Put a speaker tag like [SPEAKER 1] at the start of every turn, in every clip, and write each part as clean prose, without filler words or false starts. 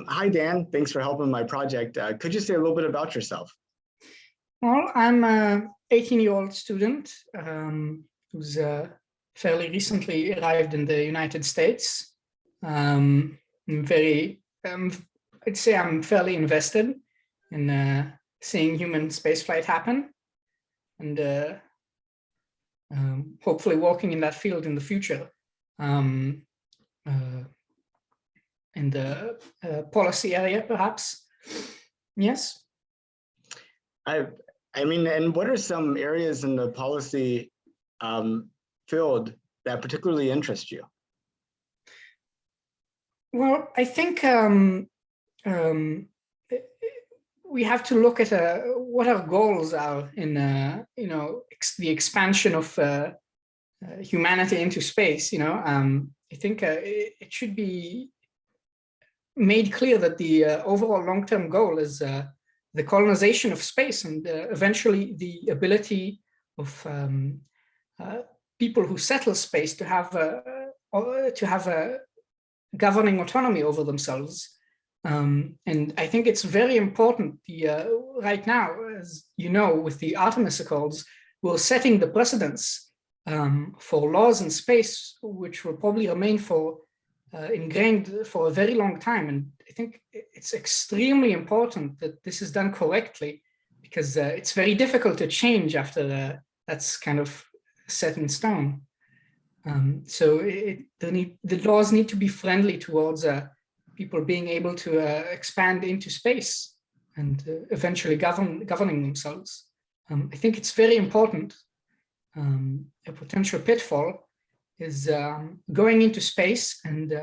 [SPEAKER 1] Hi, Dan. Thanks for helping my project. Could you say a little bit about yourself?
[SPEAKER 2] Well, I'm a 18-year-old student who's fairly recently arrived in the United States. I'm very, I'd say I'm fairly invested in seeing human spaceflight happen and hopefully working in that field in the future. In the policy area, perhaps. Yes.
[SPEAKER 1] I mean, and what are some areas in the policy field that particularly interest you?
[SPEAKER 2] Well, I think we have to look at what our goals are in, the expansion of humanity into space. I think it should be made clear that the overall long-term goal is the colonization of space and eventually the ability of people who settle space to have a governing autonomy over themselves. And I think it's very important. Right now, as you know, with the Artemis Accords, we're setting the precedents for laws in space, which will probably remain ingrained for a very long time. And I think it's extremely important that this is done correctly, because it's very difficult to change after that's kind of set in stone. So the laws need to be friendly towards people being able to expand into space and eventually governing themselves. I think it's very important. A potential pitfall is going into space and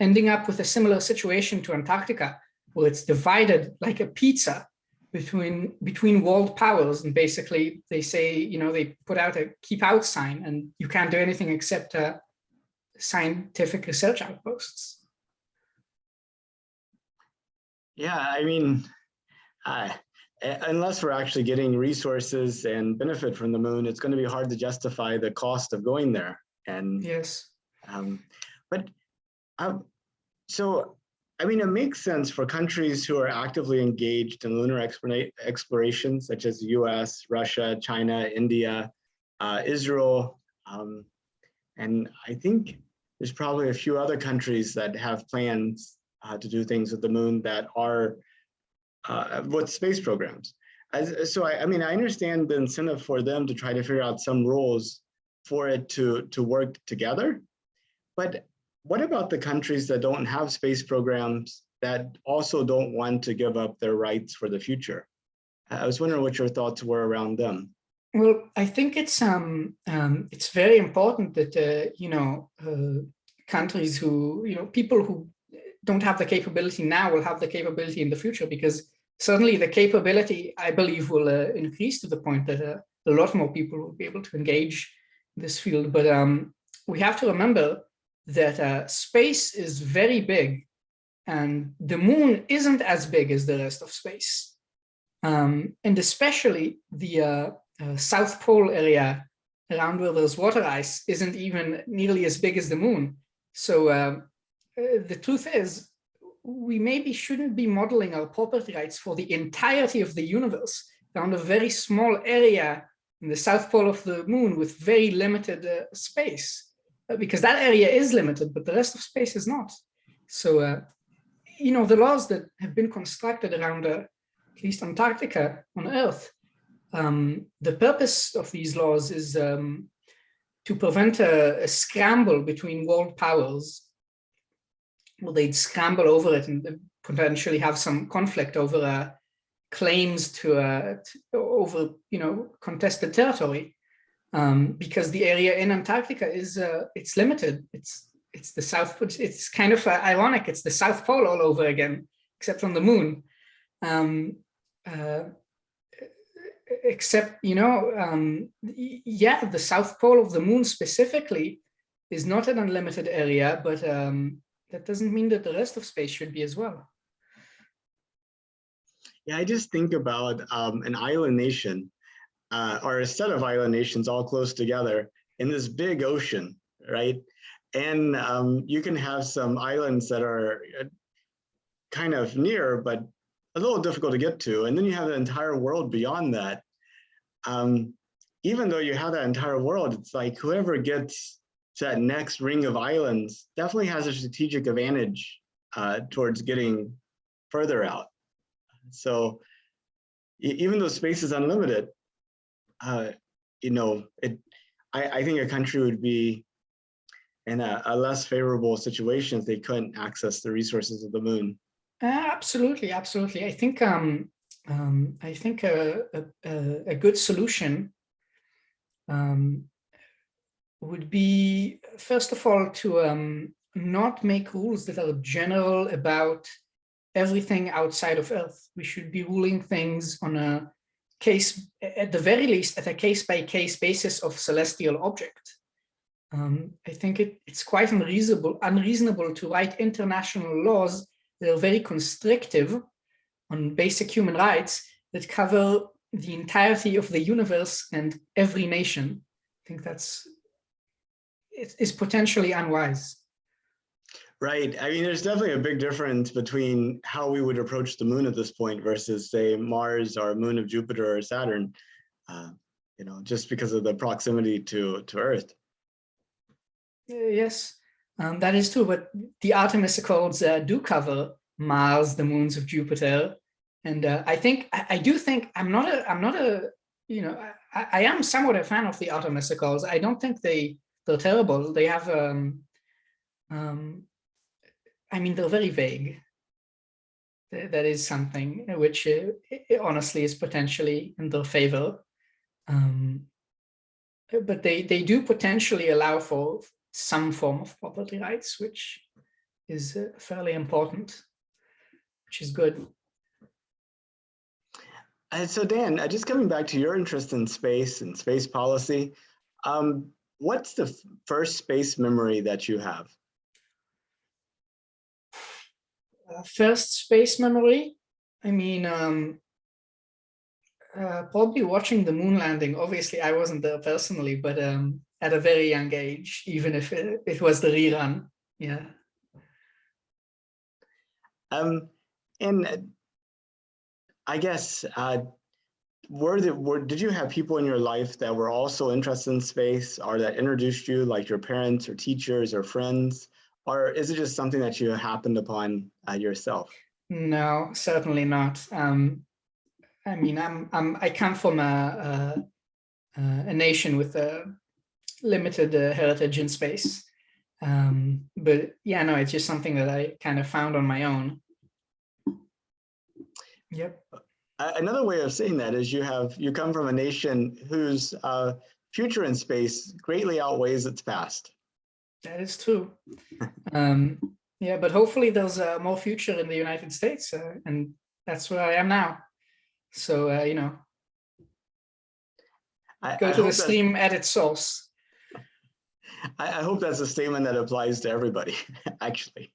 [SPEAKER 2] ending up with a similar situation to Antarctica, where it's divided like a pizza between world powers, and basically they say, they put out a keep out sign, and you can't do anything except scientific research outposts.
[SPEAKER 1] Yeah, I mean, unless we're actually getting resources and benefit from the moon, it's going to be hard to justify the cost of going there. And
[SPEAKER 2] yes,
[SPEAKER 1] so I mean, it makes sense for countries who are actively engaged in lunar exploration, such as the US, Russia, China, India, Israel, and I think there's probably a few other countries that have plans to do things with the moon that are with space programs. So I mean, I understand the incentive for them to try to figure out some rules for it to work together. But what about the countries that don't have space programs that also don't want to give up their rights for the future? I was wondering what your thoughts were around them.
[SPEAKER 2] Well, I think it's very important that countries who people who don't have the capability now will have the capability in the future, because certainly the capability, I believe, will increase to the point that a lot more people will be able to engage in this field. But we have to remember that space is very big, and the moon isn't as big as the rest of space. And especially the South Pole area around where there's water ice isn't even nearly as big as the moon. So the truth is, we maybe shouldn't be modeling our property rights for the entirety of the universe around a very small area in the South Pole of the moon with very limited space, because that area is limited, but the rest of space is not. So, the laws that have been constructed around at least Antarctica on Earth, the purpose of these laws is to prevent a scramble between world powers, where they'd scramble over it and potentially have some conflict over claims to over contested territory, because the area in Antarctica is it's limited. It's the South. It's kind of ironic. It's the South Pole all over again, except on the moon. Except the South Pole of the moon specifically is not an unlimited area, but that doesn't mean that the rest of space should be as well.
[SPEAKER 1] Yeah, I just think about an island nation or a set of island nations all close together in this big ocean, right? And you can have some islands that are kind of near, but a little difficult to get to. And then you have the entire world beyond that. Even though you have that entire world, it's like whoever gets to that next ring of islands definitely has a strategic advantage towards getting further out. So even though space is unlimited, you know, I think a country would be in a less favorable situation if they couldn't access the resources of the moon.
[SPEAKER 2] Absolutely, absolutely. I think a good solution would be, first of all, to not make rules that are general about everything outside of Earth. We should be ruling things on a case, at the very least, at a case-by-case basis of celestial object. I think it's quite unreasonable to write international laws that are very constrictive on basic human rights that cover the entirety of the universe and every nation. I think it is potentially unwise.
[SPEAKER 1] Right. I mean, there's definitely a big difference between how we would approach the moon at this point versus, say, Mars or moon of Jupiter or Saturn, you know, just because of the proximity to Earth.
[SPEAKER 2] Yes, that is true. But the Artemis Accords do cover Mars, the moons of Jupiter, and I do think I'm not a you know, I am somewhat a fan of the Artemis Accords. I don't think they're terrible. They have I mean, they're very vague. That is something which honestly is potentially in their favor. But they do potentially allow for some form of property rights, which is fairly important, which is good.
[SPEAKER 1] So Dan, just coming back to your interest in space and space policy, what's the first space memory that you have?
[SPEAKER 2] First space memory, I mean, probably watching the moon landing. Obviously, I wasn't there personally, but at a very young age, even if it was the rerun. Yeah. And I guess, did you have people in your life that were also interested in space or that introduced you, like your parents or teachers or friends? Or is it just something that you happened upon yourself? No, certainly not. I mean, I come from a nation with a limited heritage in space, but yeah, no, it's just something that I kind of found on my own. Yep.
[SPEAKER 1] Another way of saying that is you come from a nation whose future in space greatly outweighs its past.
[SPEAKER 2] That is true. Yeah, but hopefully there's more future in the United States, and that's where I am now. So, you know, go to the stream at its source.
[SPEAKER 1] I hope that's a statement that applies to everybody, actually,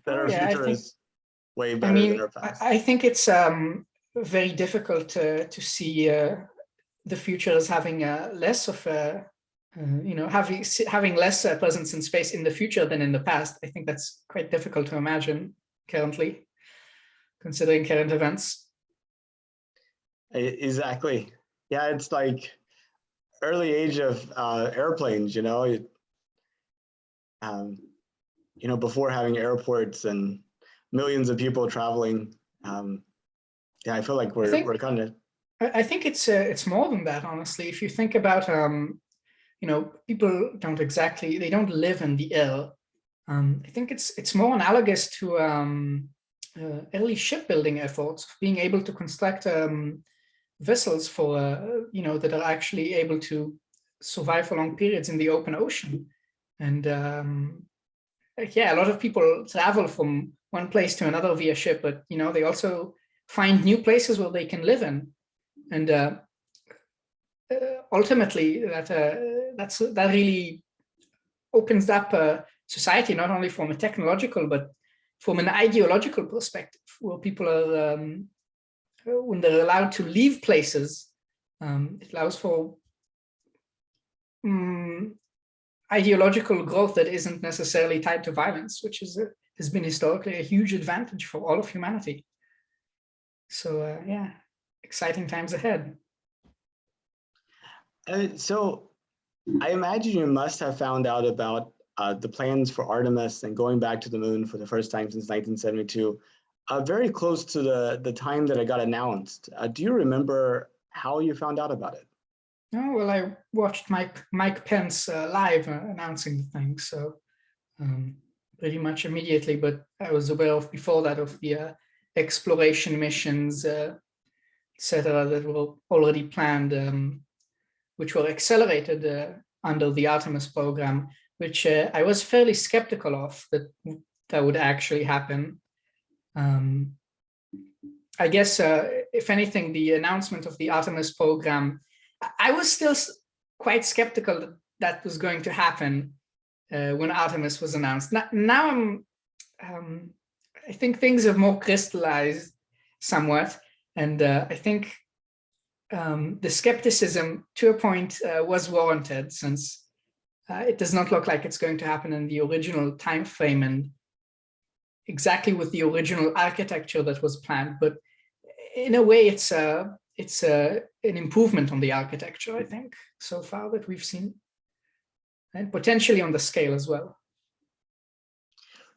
[SPEAKER 1] that our future is way better than our past.
[SPEAKER 2] I think it's very difficult to see the future as having less of a, you know, having less presence in space in the future than in the past. I think that's quite difficult to imagine currently, considering current events.
[SPEAKER 1] Exactly. Yeah, it's like early age of airplanes, you know, you know, before having airports and millions of people traveling. Yeah, I feel like we're kind of.
[SPEAKER 2] I think it's more than that, honestly. If you think about, you know, people they don't live in the air. I think it's more analogous to early shipbuilding efforts, being able to construct vessels for, you know, that are actually able to survive for long periods in the open ocean. And yeah, a lot of people travel from one place to another via ship, but, you know, they also find new places where they can live in. And ultimately, that really opens up society, not only from a technological, but from an ideological perspective, where people are, when they're allowed to leave places, it allows for ideological growth that isn't necessarily tied to violence, which has been historically a huge advantage for all of humanity. So yeah, exciting times ahead.
[SPEAKER 1] So I imagine you must have found out about the plans for Artemis and going back to the moon for the first time since 1972, very close to the time that it got announced. Do you remember how you found out about it?
[SPEAKER 2] Oh, well, I watched Mike Pence live announcing the thing, so pretty much immediately, but I was aware of before that of the exploration missions, etc., that were already planned, which were accelerated under the Artemis program, which I was fairly skeptical of that would actually happen. I guess, if anything, the announcement of the Artemis program, I was still quite skeptical that was going to happen when Artemis was announced. Now I think things have more crystallized somewhat, and I think the skepticism, to a point, was warranted, since it does not look like it's going to happen in the original time frame and exactly with the original architecture that was planned. But in a way, it's an improvement on the architecture, I think, so far that we've seen, and potentially on the scale as well.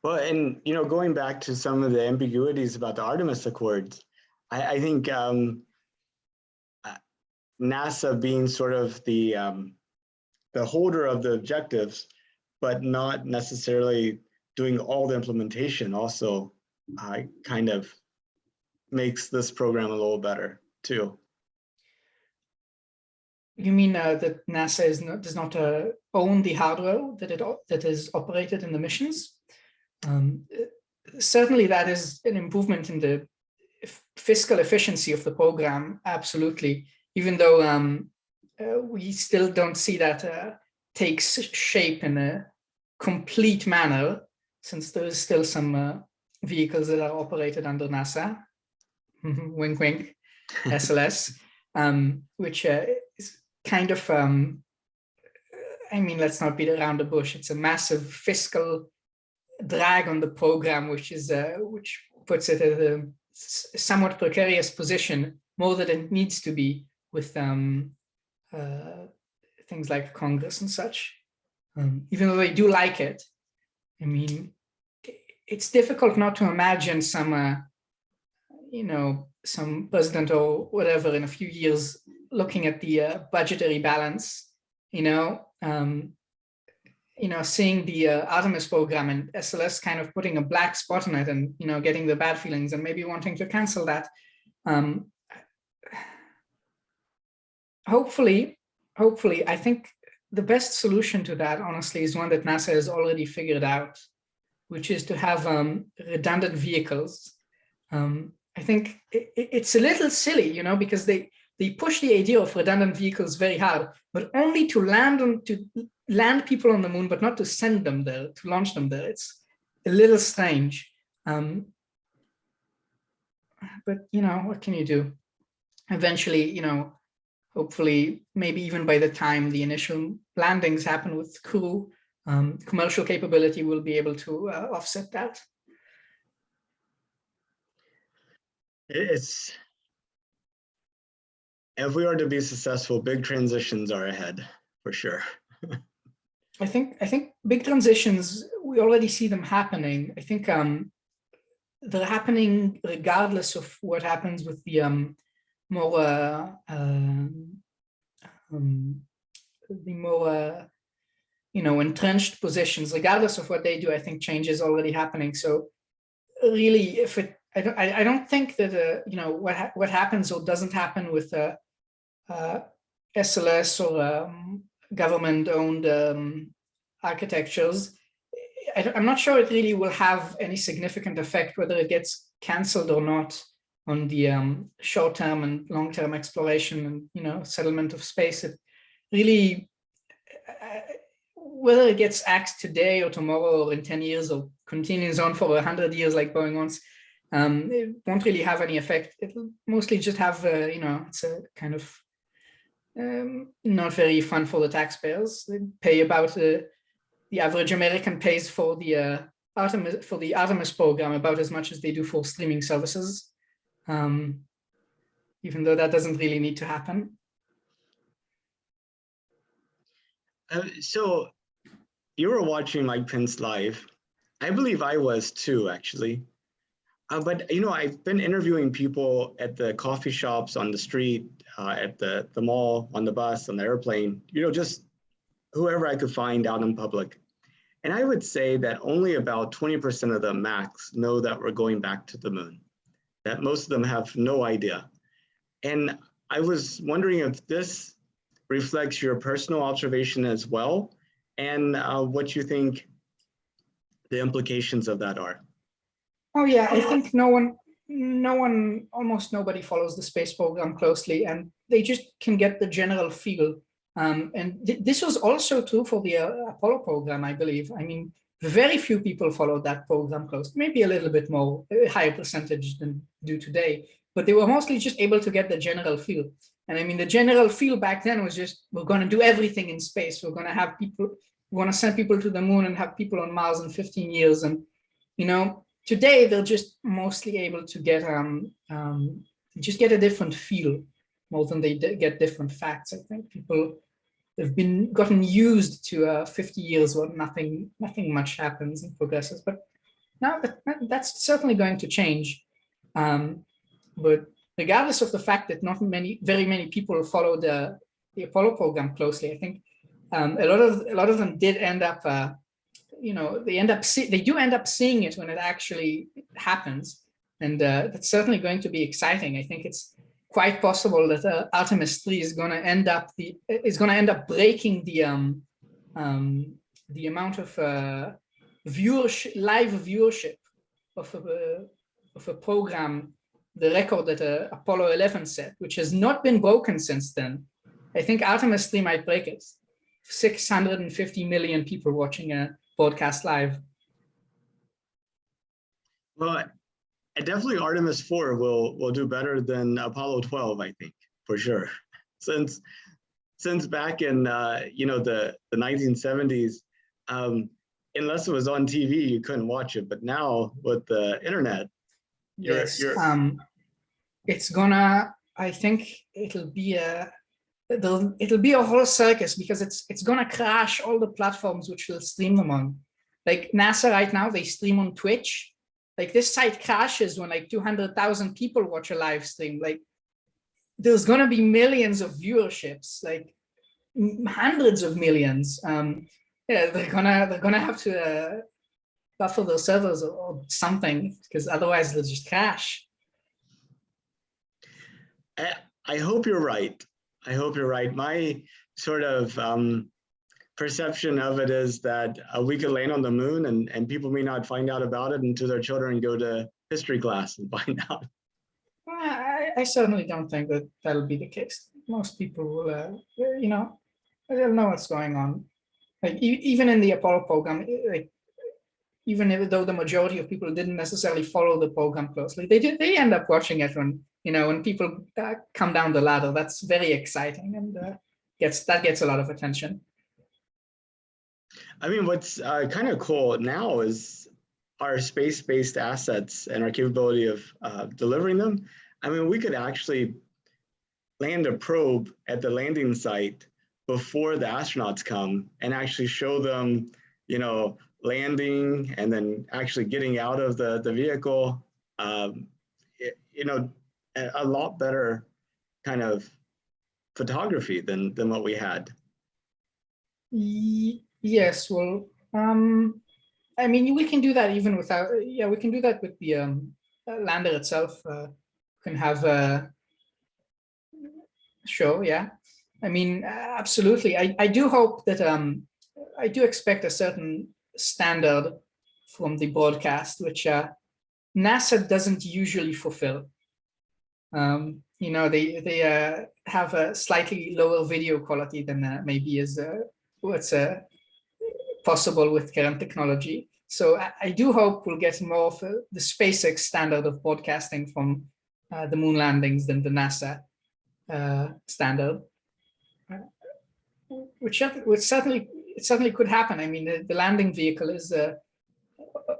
[SPEAKER 1] Well, and going back to some of the ambiguities about the Artemis Accords, I think NASA being sort of the holder of the objectives, but not necessarily doing all the implementation, also kind of makes this program a little better too.
[SPEAKER 2] You mean that NASA does not own the hardware that is operated in the missions? Certainly, that is an improvement in the fiscal efficiency of the program, absolutely, even though we still don't see that takes shape in a complete manner, since there is still some vehicles that are operated under NASA, wink wink, SLS, which is kind of, I mean, let's not beat around the bush. It's a massive fiscal drag on the program, which puts it at a somewhat precarious position, more than it needs to be, with things like Congress and such. Even though they do like it, I mean, it's difficult not to imagine some president or whatever in a few years looking at the budgetary balance, seeing the Artemis program and SLS kind of putting a black spot on it, and getting the bad feelings and maybe wanting to cancel that. Hopefully, I think the best solution to that, honestly, is one that NASA has already figured out, which is to have redundant vehicles. I think it's a little silly, because they push the idea of redundant vehicles very hard, but only to land people on the moon, but not to send them there, to launch them there. It's a little strange. But what can you do? Eventually, hopefully, maybe even by the time the initial landings happen with crew, commercial capability will be able to offset that.
[SPEAKER 1] If we are to be successful, big transitions are ahead, for sure.
[SPEAKER 2] I think big transitions, we already see them happening. I think they're happening regardless of what happens with the more entrenched positions. Regardless of what they do, I think change is already happening. So really, I don't think that what happens or doesn't happen with SLS or government-owned architectures, I'm not sure it really will have any significant effect whether it gets cancelled or not on the short-term and long-term exploration and settlement of space. It really, whether it gets axed today or tomorrow or in 10 years or continues on for 100 years like Boeing wants, it won't really have any effect. It'll mostly just have, it's a kind of not very fun for the taxpayers. They pay about the average American pays for the Artemis program about as much as they do for streaming services, even though that doesn't really need to happen.
[SPEAKER 1] So you were watching Mike Pence live. I believe I was too, actually. But I've been interviewing people at the coffee shops, on the street, at the mall, on the bus, on the airplane, just whoever I could find out in public. And I would say that only about 20% of them max know that we're going back to the moon, that most of them have no idea. And I was wondering if this reflects your personal observation as well, and what you think the implications of that are.
[SPEAKER 2] Oh yeah, I think almost nobody follows the space program closely, and they just can get the general feel. And this was also true for the Apollo program, I believe. I mean, very few people followed that program close, maybe a little bit more, a higher percentage than do today, but they were mostly just able to get the general feel. And I mean, the general feel back then was just, we're going to do everything in space. We're going to have people, we're going to send people to the moon and have people on Mars in 15 years. And, today they're just mostly able to get, just get a different feel more than they get different facts. I think people have gotten used to 50 years where nothing much happens and progresses. But now that's certainly going to change. But regardless of the fact that not very many people follow the Apollo program closely, I think a lot of them did end up, they do end up seeing it when it actually happens, and that's certainly going to be exciting. I think it's quite possible that Artemis IV is going to end up breaking the amount of live viewership of a program, the record that Apollo 11 set, which has not been broken since then. I think Artemis III might break it. 650 million people watching a broadcast live.
[SPEAKER 1] Well, definitely Artemis IV will do better than Apollo 12, I think, for sure. Since back in the 1970s, unless it was on TV, you couldn't watch it. But now with the internet,
[SPEAKER 2] yes, it's gonna. I think it'll be a whole circus, because it's gonna crash all the platforms which will stream them on. Like NASA right now, they stream on Twitch. Like this site crashes when like 200,000 people watch a live stream. Like there's gonna be millions of viewerships, like hundreds of millions. Yeah, they're gonna have to buffer their servers or something, because otherwise they'll just crash.
[SPEAKER 1] I hope you're right. I hope you're right. My sort of perception of it is that we could land on the moon and people may not find out about it until their children go to history class and find out.
[SPEAKER 2] I certainly don't think that that'll be the case. Most people will, they'll know what's going on. Like even in the Apollo program, like even though the majority of people didn't necessarily follow the program closely, they end up watching it when people come down the ladder. That's very exciting, and gets a lot of attention.
[SPEAKER 1] I mean, what's kind of cool now is our space-based assets and our capability of delivering them. I mean, we could actually land a probe at the landing site before the astronauts come and actually show them, landing and then actually getting out of the vehicle. A lot better kind of photography than what we had.
[SPEAKER 2] Yes, well, I mean, we can do that even without, we can do that with the lander itself. We can have, sure, yeah. I mean, absolutely. I do hope that, I do expect a certain standard from the broadcast, which NASA doesn't usually fulfill. They have a slightly lower video quality than maybe is what's possible with current technology. So I do hope we'll get more of the SpaceX standard of broadcasting from the moon landings than the NASA standard, which certainly it certainly could happen. I mean, the landing vehicle is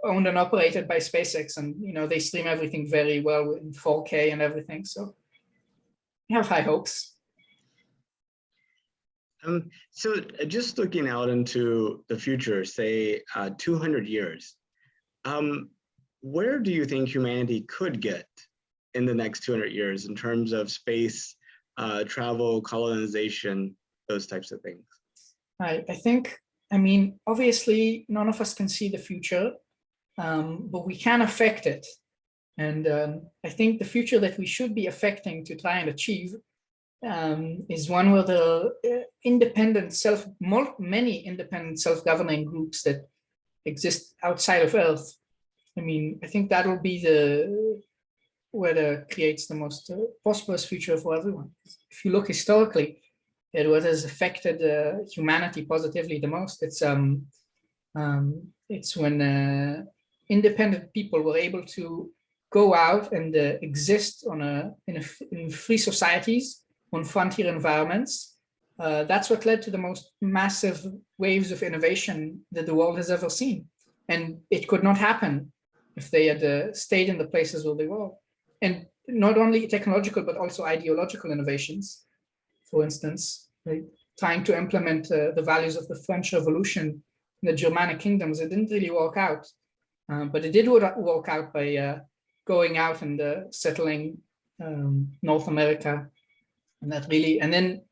[SPEAKER 2] owned and operated by SpaceX, and they stream everything very well in 4K and everything. So we have high hopes.
[SPEAKER 1] So just looking out into the future, say 200 years, where do you think humanity could get in the next 200 years in terms of space, travel, colonization, those types of things?
[SPEAKER 2] I think, I mean, obviously, none of us can see the future, but we can affect it. And I think the future that we should be affecting to try and achieve is one where the many independent self-governing groups that exist outside of Earth. I mean, I think that will be where it creates the most prosperous future for everyone. If you look historically at what has affected humanity positively the most, it's when independent people were able to go out and exist in free societies, on frontier environments. That's what led to the most massive waves of innovation that the world has ever seen. And it could not happen if they had stayed in the places where they were. And not only technological, but also ideological innovations. For instance, trying to implement the values of the French Revolution in the Germanic kingdoms, it didn't really work out. But it did work out by going out and settling North America. And that really, and then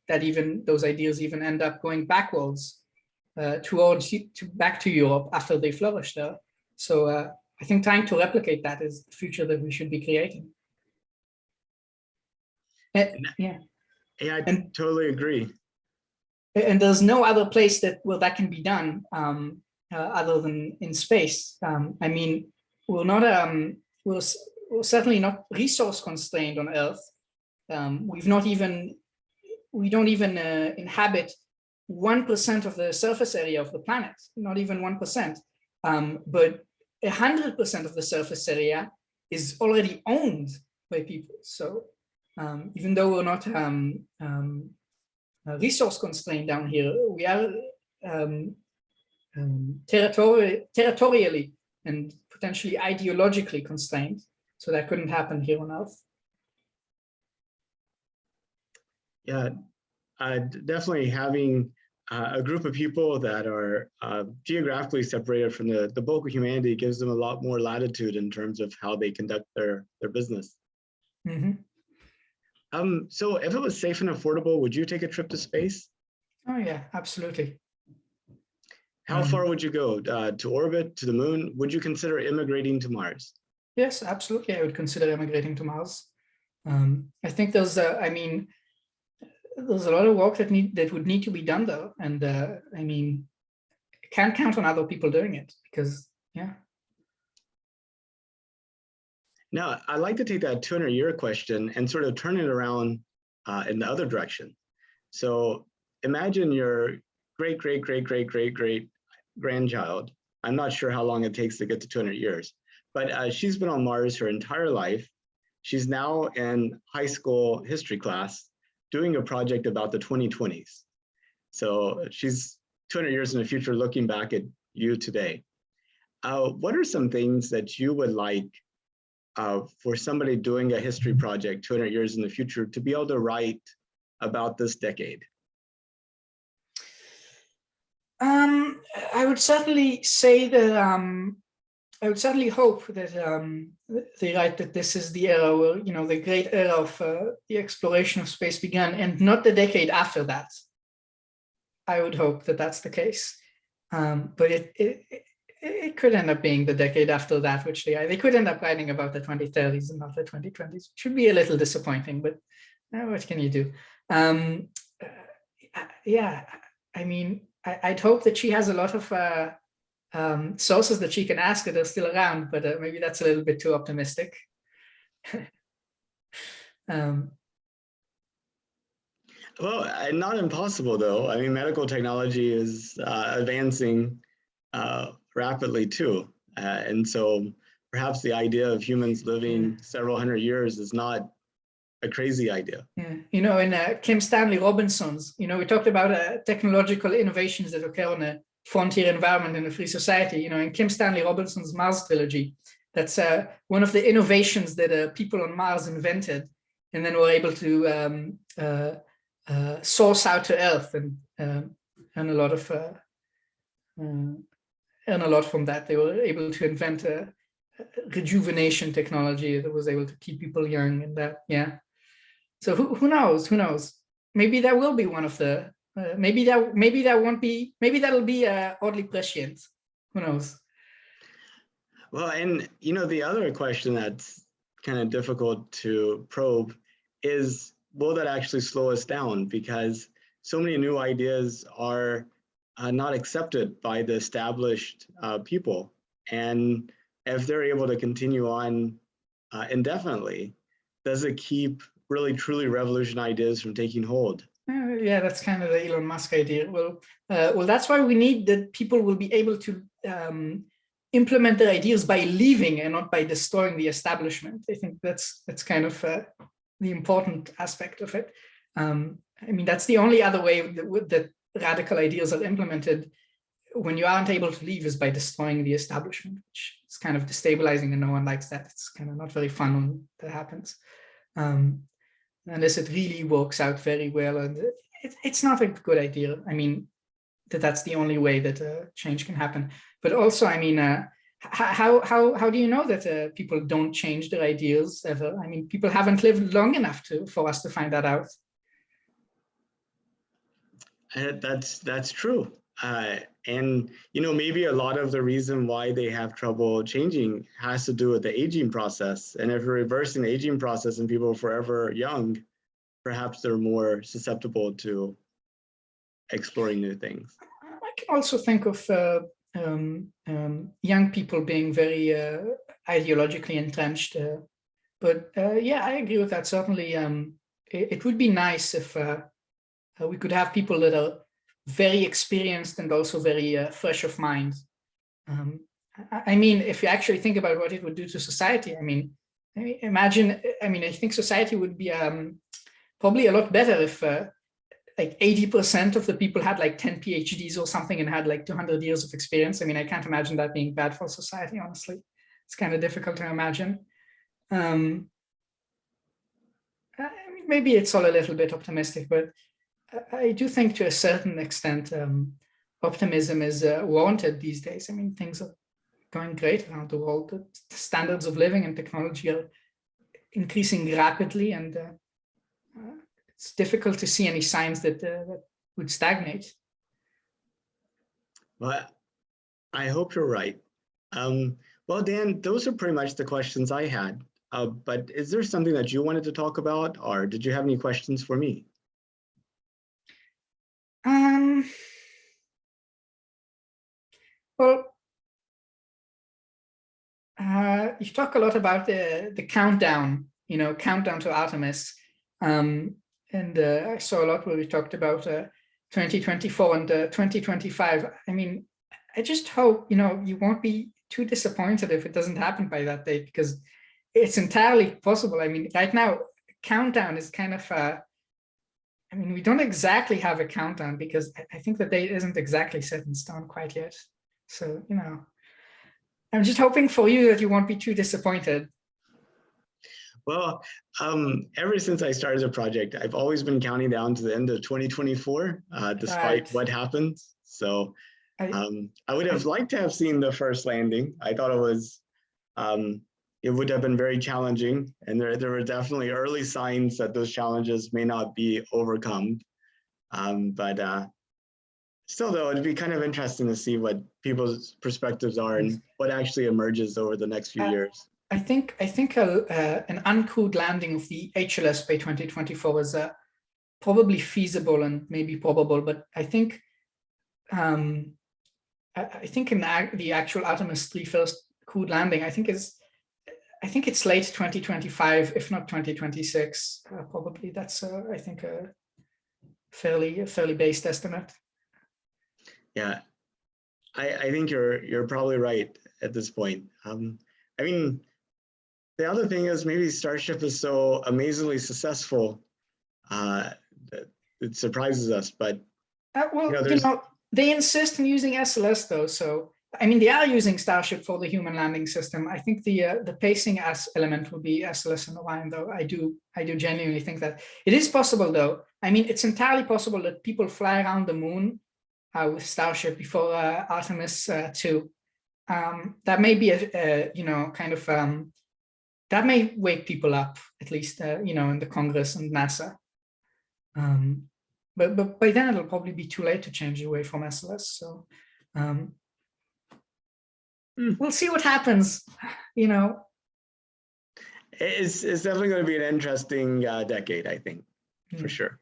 [SPEAKER 2] those ideas even end up going backwards back to Europe after they flourished there. So I think trying to replicate that is the future that we should be creating. Yeah,
[SPEAKER 1] I totally agree.
[SPEAKER 2] And there's no other place where that can be done other than in space. I mean, we're certainly not resource constrained on Earth. We don't even inhabit 1% of the surface area of the planet, not even 1%. But 100% of the surface area is already owned by people. So even though we're not resource constrained down here, we are territorially and potentially ideologically constrained. So that couldn't happen here on Earth.
[SPEAKER 1] Yeah, definitely having a group of people that are geographically separated from the bulk of humanity gives them a lot more latitude in terms of how they conduct their business.
[SPEAKER 2] Mm-hmm.
[SPEAKER 1] So if it was safe and affordable, would you take a trip to space?
[SPEAKER 2] Oh yeah, absolutely.
[SPEAKER 1] How far would you go? To orbit, to the moon? Would you consider immigrating to Mars?
[SPEAKER 2] Yes, absolutely. I would consider immigrating to Mars. I think there's a lot of work that would need to be done though. And I mean, I can't count on other people doing it because, yeah.
[SPEAKER 1] Now, I'd like to take that 200-year question and sort of turn it around in the other direction. So imagine your great-great-great-great-great-great grandchild. I'm not sure how long it takes to get to 200 years, but she's been on Mars her entire life. She's now in high school history class doing a project about the 2020s. So she's 200 years in the future looking back at you today. What are some things that you would like for somebody doing a history project 200 years in the future to be able to write about this decade?
[SPEAKER 2] I would certainly say that I would certainly hope that they write that this is the era where, the great era of the exploration of space began, and not the decade after that. I would hope that that's the case, but it could end up being the decade after that, which they could end up writing about the 2030s and not the 2020s. It should be a little disappointing, but what can you do? Yeah, I mean, I'd hope that she has a lot of sources that she can ask that are still around, but maybe that's a little bit too optimistic.
[SPEAKER 1] Well, not impossible though. I mean, medical technology is advancing rapidly too. And so perhaps the idea of humans living several hundred years is not a crazy idea.
[SPEAKER 2] Yeah, in Kim Stanley Robinson's, we talked about technological innovations that occur on a frontier environment in a free society. In Kim Stanley Robinson's Mars trilogy, that's one of the innovations that people on Mars invented, and then were able to source out to Earth and earn a lot from that. They were able to invent a rejuvenation technology that was able to keep people young, and that, yeah. So who knows? Who knows? Maybe that will be one of the. Maybe that won't be. Maybe that'll be oddly prescient. Who knows?
[SPEAKER 1] Well, and the other question that's kind of difficult to probe is, will that actually slow us down? Because so many new ideas are not accepted by the established people, and if they're able to continue on indefinitely, does it keep really truly revolutionary ideas from taking hold?
[SPEAKER 2] Yeah, that's kind of the Elon Musk idea. Well, that's why we need that people will be able to implement their ideas by leaving and not by destroying the establishment. I think that's kind of the important aspect of it. I mean, that's the only other way that radical ideas are implemented when you aren't able to leave, is by destroying the establishment, which is kind of destabilizing, and no one likes that. It's kind of not very fun when that happens. Unless it really works out very well, and it's not a good idea. I mean, that's the only way that change can happen. But also, I mean, how do you know that people don't change their ideas ever? I mean, people haven't lived long enough for us to find that out.
[SPEAKER 1] That's true. And maybe a lot of the reason why they have trouble changing has to do with the aging process. And if you're reversing the aging process and people are forever young, perhaps they're more susceptible to exploring new things.
[SPEAKER 2] I can also think of young people being very ideologically entrenched. But yeah, I agree with that. Certainly, it would be nice if we could have people that are very experienced and also very fresh of mind. I mean, if you actually think about what it would do to society, I mean, imagine, I think society would be probably a lot better if like 80% of the people had like 10 PhDs or something and had like 200 years of experience. I mean, I can't imagine that being bad for society, honestly. It's kind of difficult to imagine. I mean, maybe it's all a little bit optimistic, but I do think to a certain extent, optimism is warranted these days. I mean, things are going great around the world. The standards of living and technology are increasing rapidly, and it's difficult to see any signs that would stagnate.
[SPEAKER 1] Well, I hope you're right. Well, Dan, those are pretty much the questions I had. But is there something that you wanted to talk about, or did you have any questions for me?
[SPEAKER 2] Well, you talk a lot about the countdown, countdown to Artemis. And I saw a lot where we talked about 2024 and 2025. I mean, I just hope, you won't be too disappointed if it doesn't happen by that date, because it's entirely possible. I mean, right now, countdown is kind of, I mean, we don't exactly have a countdown because I think the date isn't exactly set in stone quite yet. So, I'm just hoping for you that you won't be too disappointed.
[SPEAKER 1] Well, ever since I started the project, I've always been counting down to the end of 2024, despite what happens. So I would have liked to have seen the first landing. I thought it would have been very challenging, and there were definitely early signs that those challenges may not be overcome. But still, though, it'd be kind of interesting to see what people's perspectives are and what actually emerges over the next few years.
[SPEAKER 2] I think an uncrewed landing of the HLS by 2024 is probably feasible and maybe probable, but I think in the actual Artemis III first crewed landing, I think it's late 2025, if not 2026. Probably that's I think a fairly based estimate.
[SPEAKER 1] Yeah, I think you're probably right at this point. I mean, the other thing is maybe Starship is so amazingly successful that it surprises us. But
[SPEAKER 2] well, you know, they insist on using SLS though, so I mean, they are using Starship for the human landing system. I think the pacing element will be SLS and Orion, though. I do genuinely think that it is possible, though. I mean, it's entirely possible that people fly around the moon with Starship before Artemis II. That may be a you know, kind of that may wake people up, at least you know, in the Congress and NASA. But by then it'll probably be too late to change away from SLS. So. We'll see what happens, you know.
[SPEAKER 1] It's definitely going to be an interesting decade, I think, for sure.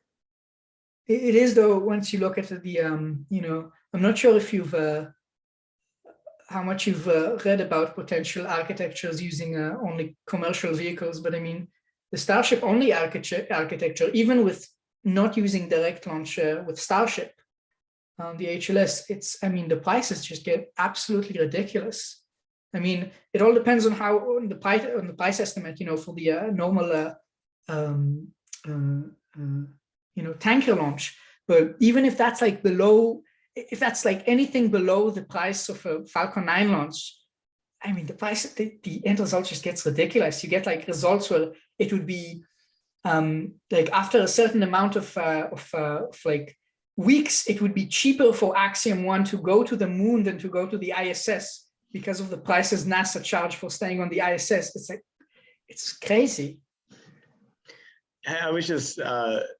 [SPEAKER 2] It is, though, once you look at the, you know, I'm not sure if you've, how much you've read about potential architectures using only commercial vehicles, but I mean, the Starship only architecture, even with not using direct launch with Starship, the HLS, it's, I mean, the prices just get absolutely ridiculous. I mean, it all depends on how on the price estimate, you know, for the normal, you know, tanker launch. But even if that's like below, if that's like anything below the price of a Falcon 9 launch, I mean, the price, the end result just gets ridiculous. You get like results where it would be like after a certain amount of like weeks, it would be cheaper for Axiom 1 to go to the moon than to go to the ISS because of the prices NASA charge for staying on the ISS. It's like, it's crazy.
[SPEAKER 1] I was just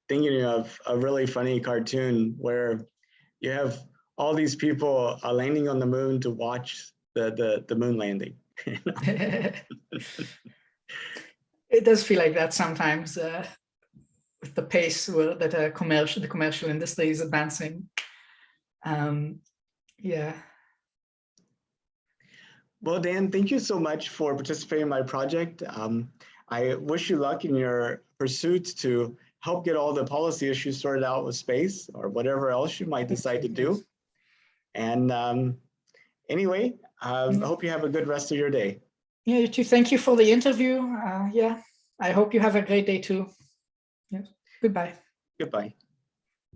[SPEAKER 1] thinking of a really funny cartoon where you have all these people landing on the moon to watch the moon landing.
[SPEAKER 2] It does feel like that sometimes. With the pace that the commercial industry is advancing. Yeah.
[SPEAKER 1] Well, Dan, thank you so much for participating in my project. I wish you luck in your pursuits to help get all the policy issues sorted out with space or whatever else you might decide to do. And anyway, I hope you have a good rest of your day.
[SPEAKER 2] Yeah, you too. Thank you for the interview. Yeah, I hope you have a great day too. Yes. Goodbye.
[SPEAKER 1] Goodbye.